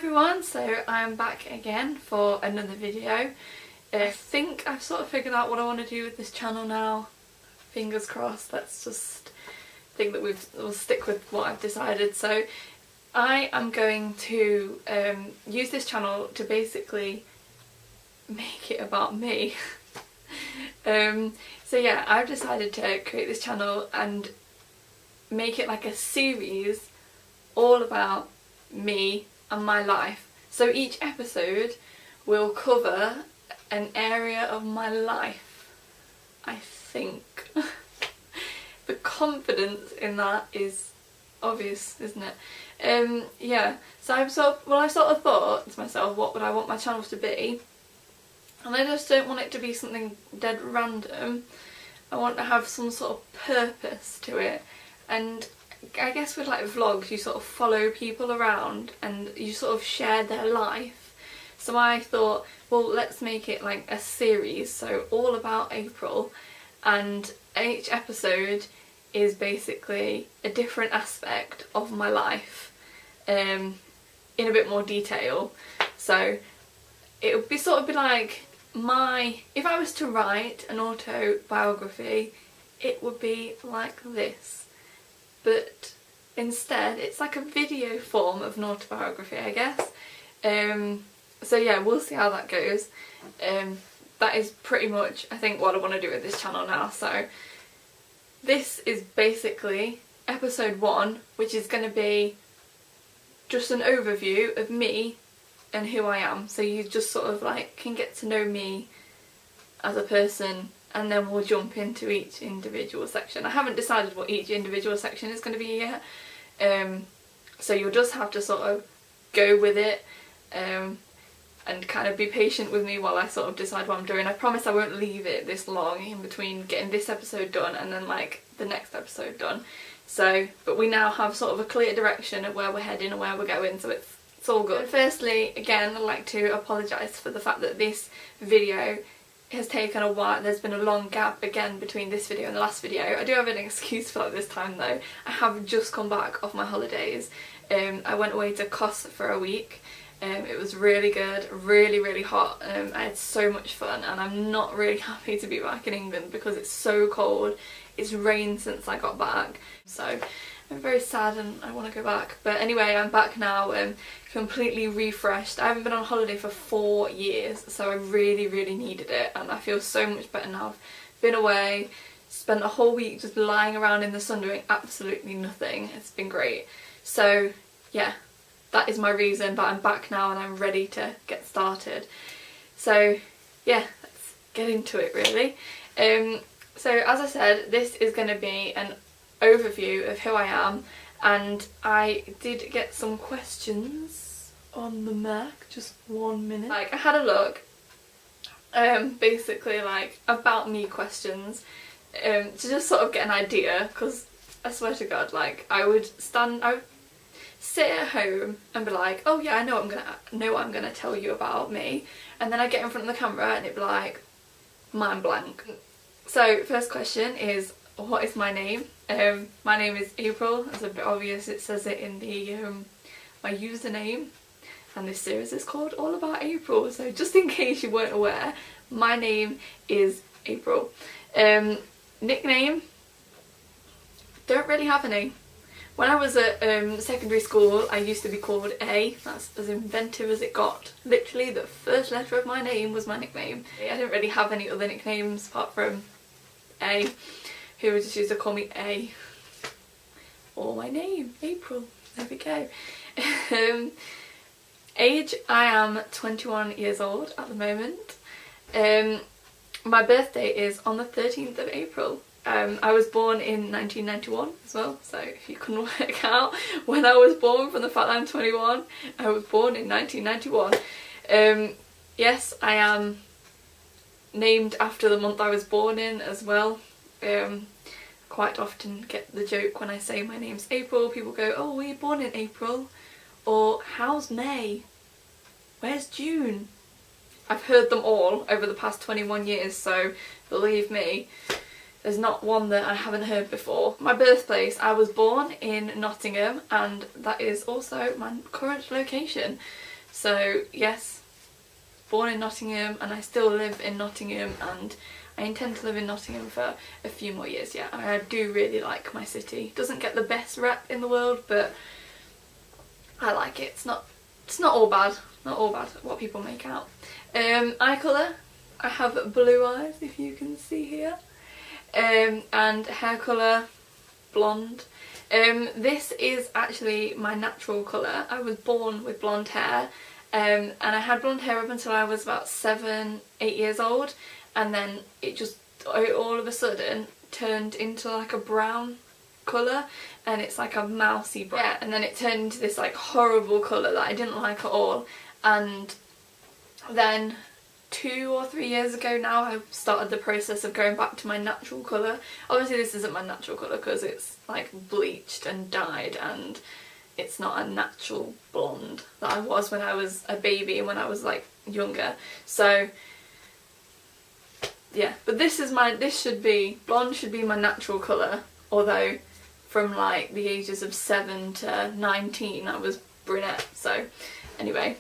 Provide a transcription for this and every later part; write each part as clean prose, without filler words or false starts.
everyone, so I'm back again for another video. I think I've sort of figured out what I want to do with this channel now. Fingers crossed. Let's just think that we'll stick with what I've decided. So I am going to use this channel to basically make it about me. So yeah, I've decided to create this channel and make it like a series all about me and my life. So each episode will cover an area of my life, I think. The confidence in that is obvious, isn't it? Yeah, so I sort of thought to myself, what would I want my channel to be? And I just don't want it to be something dead random. I want to have some sort of purpose to it. And I guess with like vlogs, you sort of follow people around and you sort of share their life. So I thought, well, let's make it like a series, so all about April, and each episode is basically a different aspect of my life in a bit more detail. So it would be sort of be like if I was to write an autobiography, it would be like this. But instead it's like a video form of an autobiography, I guess. So yeah, we'll see how that goes. That is pretty much, I think, what I want to do with this channel now. So this is basically episode 1, which is going to be just an overview of me and who I am. So you just sort of like can get to know me as a person, and then we'll jump into each individual section. I haven't decided what each individual section is going to be yet, so you'll just have to sort of go with it and kind of be patient with me while I sort of decide what I'm doing. I promise I won't leave it this long in between getting this episode done and then like the next episode done. So, but we now have sort of a clear direction of where we're heading and where we're going, so it's all good. And firstly, again, I'd like to apologise for the fact that this video has taken a while. There's been a long gap again between this video and the last video. I do have an excuse for that this time though. I have just come back off my holidays. I went away to Kos for a week. It was really good, really hot. I had so much fun, and I'm not really happy to be back in England because it's so cold. It's rained since I got back, so I'm very sad and I want to go back. But anyway, I'm back now, completely refreshed. I haven't been on holiday for 4 years, so I really needed it, and I feel so much better now. I've been away, spent a whole week just lying around in the sun doing absolutely nothing. It's been great. So yeah, that is my reason, but I'm back now and I'm ready to get started. So yeah, let's get into it really. So as I said, this is going to be an overview of who I am, and I did get some questions on the Mac. Just 1 minute. Like, I had a look, basically like about me questions, to just sort of get an idea, because I swear to God, like I would sit at home and be like, oh yeah, I know what I'm gonna tell you about me, and then I get in front of the camera and it'd be like mind blank. So first question is, what is my name? My name is April. It's a bit obvious, it says it in the my username, and this series is called All About April, so just in case you weren't aware, my name is April. Nickname, don't really have any. When I was at secondary school, I used to be called A. That's as inventive as it got. Literally the first letter of my name was my nickname. I didn't really have any other nicknames apart from A, who just used to call me A. Or my name, April. There we go. Age, I am 21 years old at the moment. My birthday is on the 13th of April. I was born in 1991 as well, so if you can work out when I was born from the fact that I'm 21, I was born in 1991. Yes, I am named after the month I was born in as well. Quite often get the joke when I say my name's April, people go, oh, were you born in April? Or how's May? Where's June? I've heard them all over the past 21 years, so believe me, there's not one that I haven't heard before. My birthplace, I was born in Nottingham, and that is also my current location. So yes, born in Nottingham, and I still live in Nottingham, and I intend to live in Nottingham for a few more years yet. I do really like my city. Doesn't get the best rep in the world, but I like it. It's not all bad. Not all bad what people make out. Eye colour, I have blue eyes, if you can see here. And hair colour, blonde. This is actually my natural colour. I was born with blonde hair, and I had blonde hair up until I was about 7, 8 years old, and then it just all of a sudden turned into like a brown colour, and it's like a mousy brown. Yeah, and then it turned into this like horrible colour that I didn't like at all, and then 2 or 3 years ago now I started the process of going back to my natural colour. Obviously this isn't my natural colour because it's like bleached and dyed, and it's not a natural blonde that I was when I was a baby and when I was like younger. So yeah, but blonde should be my natural colour, although from like the ages of 7 to 19 I was brunette. So anyway,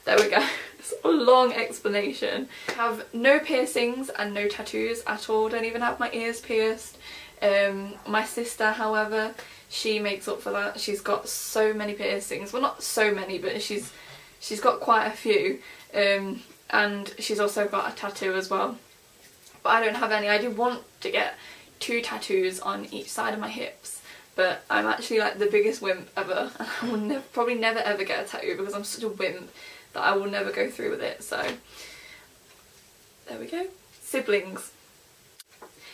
there we go. It's a long explanation. I have no piercings and no tattoos at all. Don't even have my ears pierced. My sister, however, she makes up for that. She's got so many piercings. Well, not so many, but she's got quite a few. And she's also got a tattoo as well. But I don't have any. I do want to get 2 tattoos on each side of my hips, but I'm actually like the biggest wimp ever, and I will probably never ever get a tattoo because I'm such a wimp that I will never go through with it. So there we go. Siblings.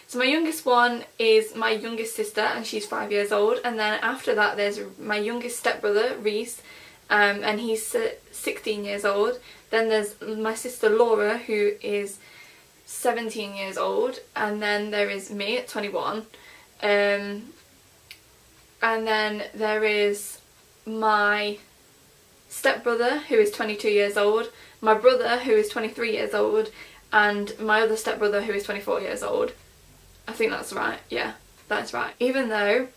So my youngest one is my youngest sister, and she's 5 years old, and then after that there's my youngest stepbrother Reese, and he's 16 years old. Then there's my sister Laura, who is 17 years old, and then there is me at 21, and then there is my stepbrother who is 22 years old, my brother who is 23 years old, and my other stepbrother who is 24 years old. I think that's right. Yeah, that's right. Even though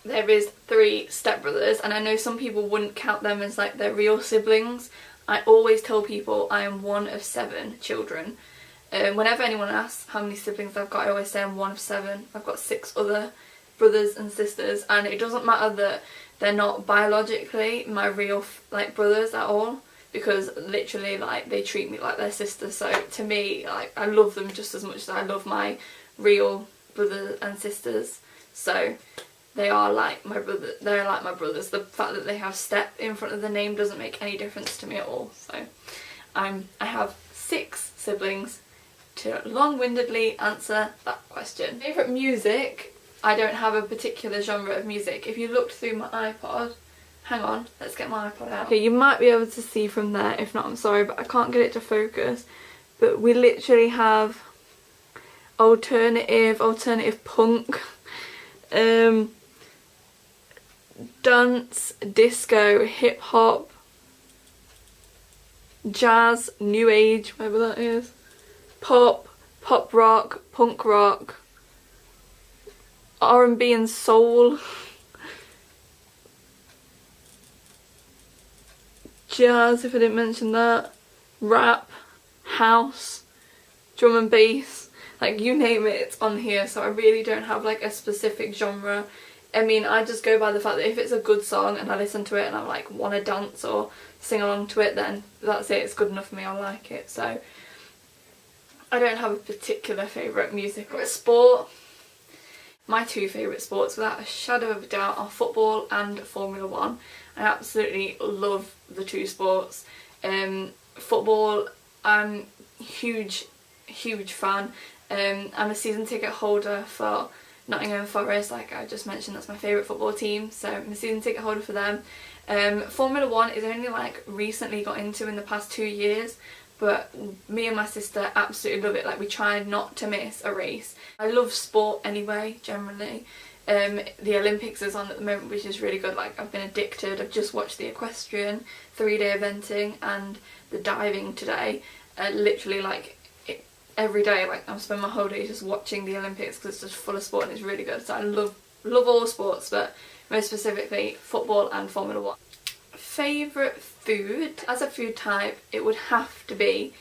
there is 3 stepbrothers, and I know some people wouldn't count them as like their real siblings, I always tell people I am one of 7 children. Whenever anyone asks how many siblings I've got, I always say I'm one of 7. I've got 6 other brothers and sisters, and it doesn't matter that they're not biologically my real like brothers at all, because literally like they treat me like their sister. So to me, like, I love them just as much as I love my real brothers and sisters. So they are like my brother. They're like my brothers. The fact that they have step in front of the name doesn't make any difference to me at all. So I have 6 siblings, to long-windedly answer that question. Favourite music? I don't have a particular genre of music. If you looked through my iPod, hang on, let's get my iPod out. Okay, you might be able to see from there. If not, I'm sorry, but I can't get it to focus. But we literally have alternative punk, dance, disco, hip hop, jazz, new age, whatever that is, pop rock, punk rock, R&B and soul, jazz if I didn't mention that, rap, house, drum and bass, like you name it, it's on here. So I really don't have like a specific genre. I mean, I just go by the fact that if it's a good song and I listen to it and I like want to dance or sing along to it, then that's it, it's good enough for me, I like it. So I don't have a particular favourite music or sport. My 2 favourite sports, without a shadow of a doubt, are football and Formula 1. I absolutely love the 2 sports. Football, I'm huge fan. I'm a season ticket holder for Nottingham Forest, like I just mentioned, that's my favourite football team, so I'm a season ticket holder for them. Formula 1 is only like recently got into in the past 2 years, but me and my sister absolutely love it. Like, we try not to miss a race. I love sport anyway, generally. The Olympics is on at the moment, which is really good. Like, I've been addicted. I've just watched the equestrian, 3-day eventing, and the diving today. Literally, like, every day, like, I'm spending my whole day just watching the Olympics because it's just full of sport and it's really good. So I love all sports, but most specifically football and Formula 1. favourite food, as a food type, it would have to be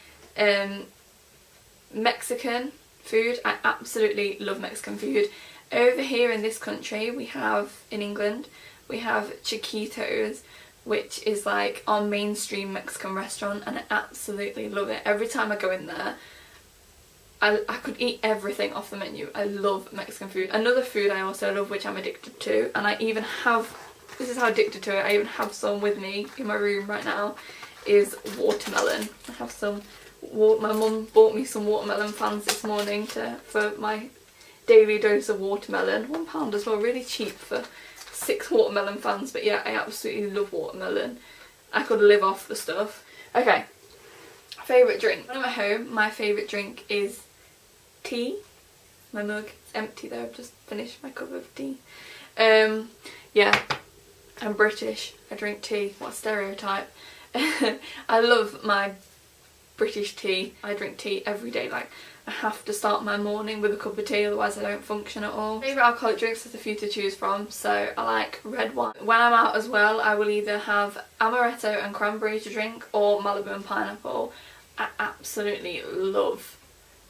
Mexican food. I absolutely love Mexican food. Over here in this country, in England, we have Chiquitos, which is like our mainstream Mexican restaurant, and I absolutely love it. Every time I go in there, I could eat everything off the menu. I love Mexican food. Another food I also love, which I'm addicted to, and I even have, this is how addicted to it, I even have some with me in my room right now, is watermelon. I have some, my mum bought me some watermelon fans this morning for my daily dose of watermelon. £1 as well, really cheap for 6 watermelon fans, but yeah, I absolutely love watermelon. I could live off the stuff. Okay, favourite drink. When I'm at home, my favourite drink is tea. My mug is empty though, I've just finished my cup of tea. Yeah, I'm British, I drink tea. What a stereotype. I love my British tea. I drink tea every day, like I have to start my morning with a cup of tea, otherwise I don't function at all. Favourite alcoholic drinks, there's a few to choose from, so I like red wine. When I'm out as well, I will either have amaretto and cranberry to drink or Malibu and pineapple. I absolutely love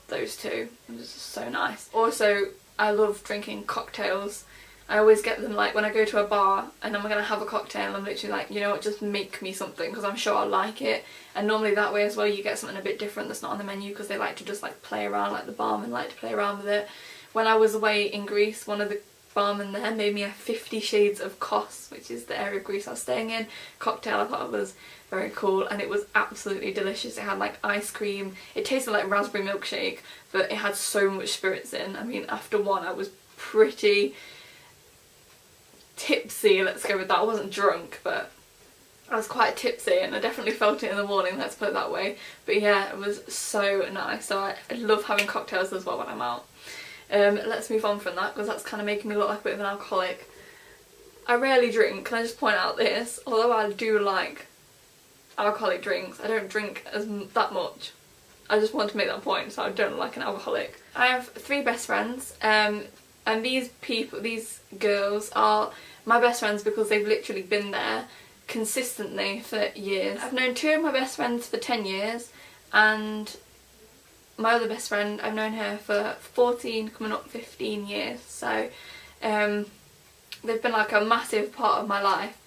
those two. They're just so nice. Also, I love drinking cocktails. I always get them like when I go to a bar and I'm going to have a cocktail, I'm literally like, you know what, just make me something because I'm sure I'll like it. And normally that way as well you get something a bit different that's not on the menu because they like to just like play around, like the barman like to play around with it. When I was away in Greece, one of the barmen there made me a 50 Shades of Kos, which is the area of Greece I was staying in, cocktail. I thought it was very cool and it was absolutely delicious. It had like ice cream, it tasted like raspberry milkshake, but it had so much spirits in. I mean, after one I was pretty tipsy, let's go with that. I wasn't drunk, but I was quite tipsy and I definitely felt it in the morning, let's put it that way. But yeah, it was so nice. So I love having cocktails as well when I'm out. Let's move on from that because that's kind of making me look like a bit of an alcoholic. I rarely drink, can I just point out this? Although I do like alcoholic drinks, I don't drink that much. I just want to make that point, so I don't look like an alcoholic. I have 3 best friends, and these girls are my best friends because they've literally been there consistently for years. I've known 2 of my best friends for 10 years and my other best friend, I've known her for 14 coming up 15 years, so they've been like a massive part of my life.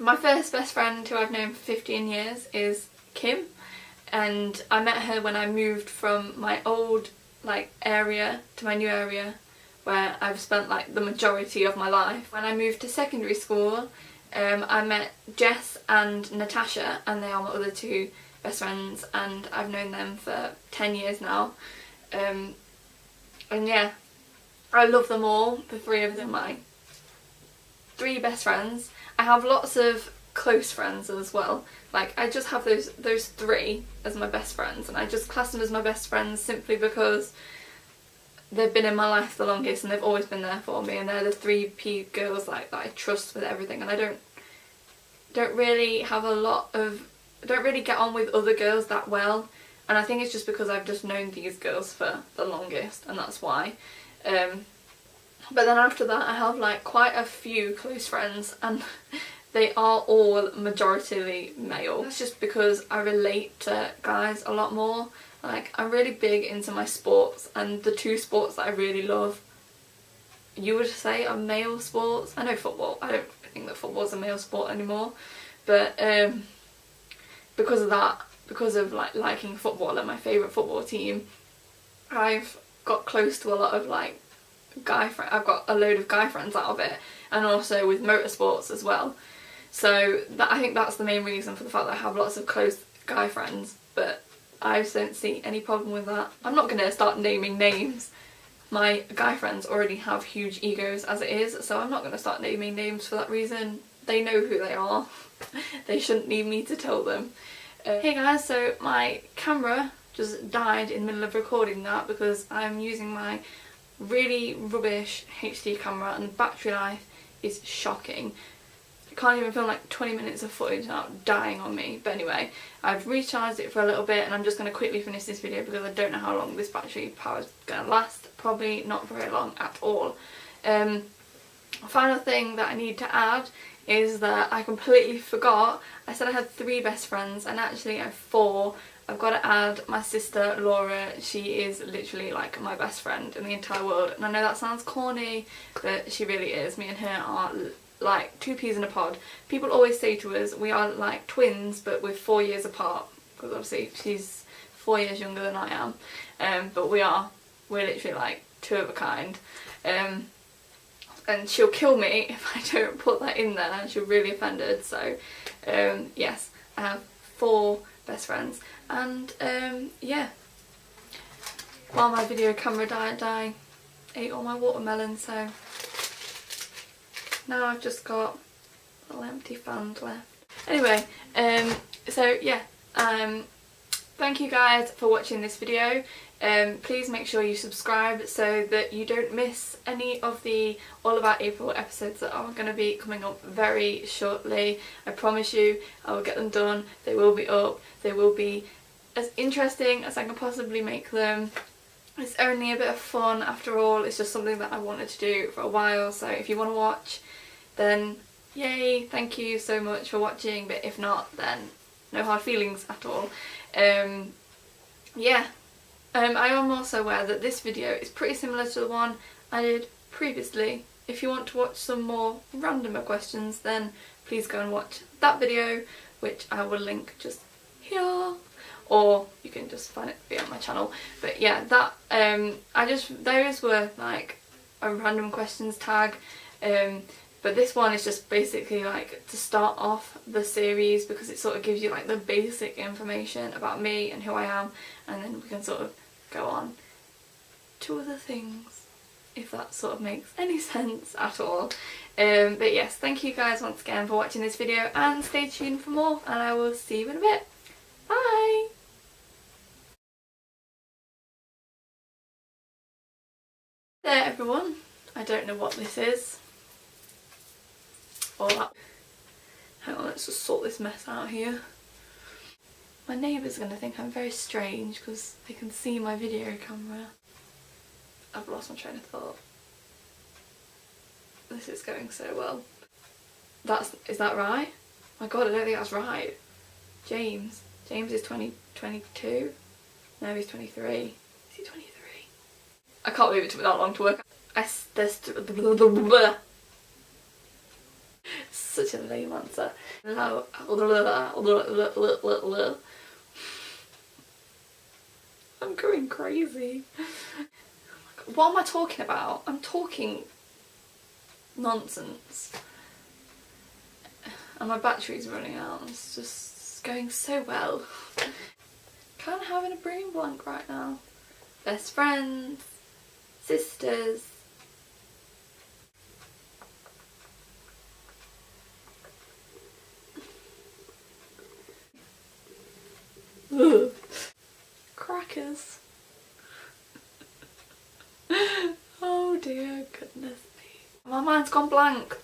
My first best friend who I've known for 15 years is Kim, and I met her when I moved from my old like area to my new area where I've spent like the majority of my life. When I moved to secondary school, I met Jess and Natasha, and they are my other 2 best friends, and I've known them for 10 years now. And yeah, I love them all, the 3 of them, my 3 best friends. I have lots of close friends as well. Like I just have those 3 as my best friends, and I just class them as my best friends simply because they've been in my life the longest and they've always been there for me, and they're the 3 girls like that I trust with everything, and I don't really have don't really get on with other girls that well, and I think it's just because I've just known these girls for the longest, and that's why. But then after that I have like quite a few close friends, and they are all majoritarily male. That's just because I relate to guys a lot more. Like I'm really big into my sports, and the 2 sports that I really love, you would say are male sports. I know football, I don't think that football's a male sport anymore, but because of that, because of like liking football and my favourite football team, I've got close to a lot of like I've got a load of guy friends out of it, and also with motorsports as well. So I think that's the main reason for the fact that I have lots of close guy friends, but I just don't see any problem with that. I'm not going to start naming names. My guy friends already have huge egos as it is, so I'm not going to start naming names for that reason. They know who they are. They shouldn't need me to tell them. Hey guys, so my camera just died in the middle of recording that because I'm using my really rubbish HD camera and the battery life is shocking. I can't even film like 20 minutes of footage without dying on me. But anyway, I've recharged it for a little bit and I'm just going to quickly finish this video because I don't know how long this battery power is going to last. Probably not very long at all. final thing that I need to add is that I completely forgot. I said I had 3 best friends and actually I have 4. I've got to add my sister Laura. She is literally like my best friend in the entire world, and I know that sounds corny, but she really is. Me and her are like 2 peas in a pod. People always say to us we are like twins but we're 4 years apart, because obviously she's 4 years younger than I am, but we're literally like 2 of a kind. And she'll kill me if I don't put that in there. She'll really offend her. So yes, I have 4 best friends, and yeah, while my video camera died, I ate all my watermelon, so now I've just got a little empty fans left. Anyway, so yeah, thank you guys for watching this video. Please make sure you subscribe so that you don't miss any of the All About April episodes that are going to be coming up very shortly. I promise you I will get them done. They will be up. They will be as interesting as I can possibly make them. It's only a bit of fun after all. It's just something that I wanted to do for a while, so if you want to watch, then yay, thank you so much for watching, but if not, then no hard feelings at all. Yeah. I am also aware that this video is pretty similar to the one I did previously. If you want to watch some more randomer questions, then please go and watch that video, which I will link just here, or you can just find it on my channel. But yeah, that those were like a random questions tag, but this one is just basically like to start off the series, because it sort of gives you like the basic information about me and who I am, and then we can sort of go on to other things, if that sort of makes any sense at all. But yes, thank you guys once again for watching this video, and stay tuned for more, and I will see you in a bit. Bye! There everyone, I don't know what this is. Or that. Hang on, let's just sort this mess out here. My neighbours are going to think I'm very strange because they can see my video camera. I've lost my train of thought. This is going so well. Is that right? My god, I don't think that's right. James is 22? No, he's 23. Is he 23? I can't believe it took me that long to work out. Such a lame answer. I'm going crazy. What am I talking about? I'm talking nonsense. And my battery's running out. It's just going so well. Kind of having a brain blank right now. Best friends, sisters. Ugh. Crackers. Oh dear goodness me. My mind's gone blank.